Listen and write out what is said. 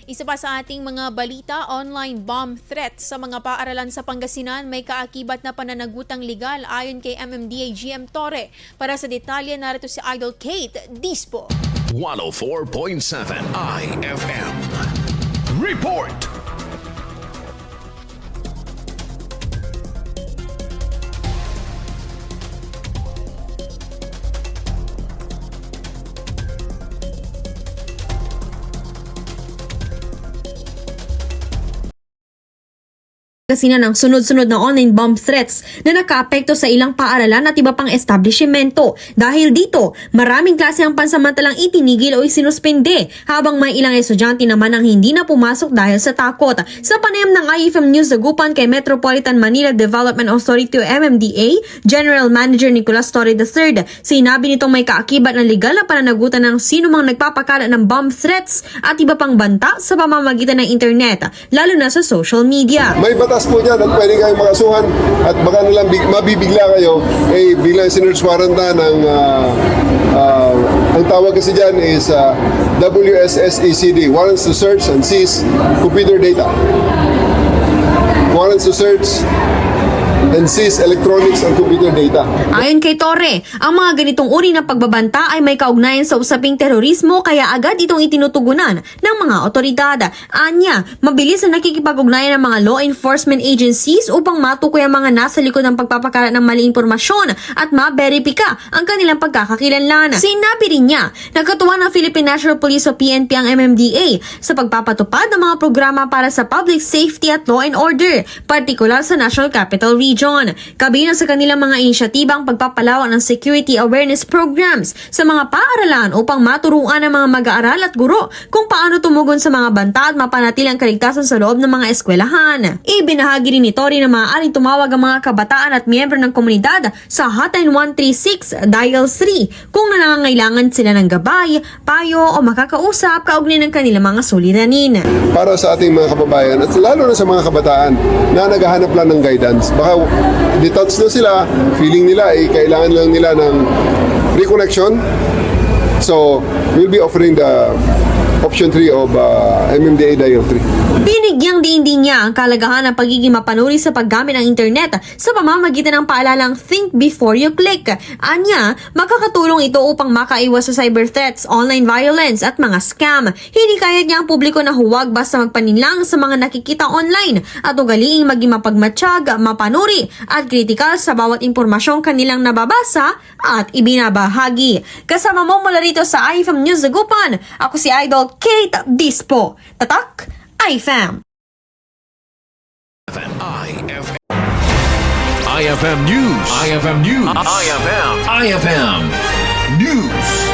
Isa pa sa ating mga balita, online bomb threat sa mga paaralan sa Pangasinan may kaakibat na pananagutang legal ayon kay MMDA GM Torre. Para sa detalye, narito si Idol Kate Dispo. 104.7 IFM. Report! Pangasinan ng sunod-sunod na online bomb threats na nakaapekto sa ilang paaralan at iba pang establishmento. Dahil dito, maraming klase ang pansamantalang itinigil o isinuspende, habang may ilang estudyante naman ang hindi na pumasok dahil sa takot. Sa panayam ng IFM News Dagupan kay Metropolitan Manila Development Authority o MMDA, General Manager Nicolas Torre III, sinabi nitong may kaakibat na legal na pananagutan ng sino mang nagpapakala ng bomb threats at iba pang banta sa pamamagitan ng internet, lalo na sa social media. May batas po dyan at pwede kayong makasuhan at baka nalang mabibigla kayo, biglang sinerge warranta ng ang tawag kasi dyan is WSSECD, Warrants to Search and Seize Computer Data. Warrants to Search and seize electronics and computer data. Ayon kay Torre, ang mga ganitong uri ng pagbabanta ay may kaugnayan sa usaping terorismo kaya agad itong itinutugunan ng mga otoridad. Anya, mabilis na nakikipag-ugnayan ng mga law enforcement agencies upang matukoy ang mga nasa likod ng pagpapakalat ng mali impormasyon at maberipika ang kanilang pagkakakilanlan. Sinabi rin niya, nagkatuwa ng Philippine National Police o PNP ang MMDA sa pagpapatupad ng mga programa para sa public safety at law and order, partikular sa National Capital Region. Kabilang sa kanilang mga inisyatiba ang pagpapalawak ng security awareness programs sa mga paaralan upang maturuan ng mga mag-aaral at guro kung paano tumugon sa mga banta at mapanatili ang kaligtasan sa loob ng mga eskwelahan. Ibinahagi rin ni Torre na maaaring tumawag ang mga kabataan at miyembro ng komunidad sa Hotline 136 Dial 3 kung nangangailangan sila ng gabay, payo o makakausap kaugnay ng kanilang mga suliranin. Para sa ating mga kababayan at lalo na sa mga kabataan na naghahanap lang ng guidance, baka detached na sila, feeling nila kailangan lang nila ng reconnection. So, we'll be offering the option 3 of MMDA Dial 3. Binigyang diin din niya ang kalagahan ng pagiging mapanuri sa paggamit ng internet sa pamamagitan ng paalalang think before you click. Anya, makakatulong ito upang makaiwas sa cyber threats, online violence at mga scam. Hinikayat niya ang publiko na huwag basta magpaninlang sa mga nakikita online at ugaliing maging mapagmatsyag, mapanuri at kritikal sa bawat impormasyong kanilang nababasa at ibinabahagi. Kasama mo mula rito sa IFM News Dagupan, ako si Idol Kate Dispo. Tatak, IFM. IFM News. IFM News. IFM News.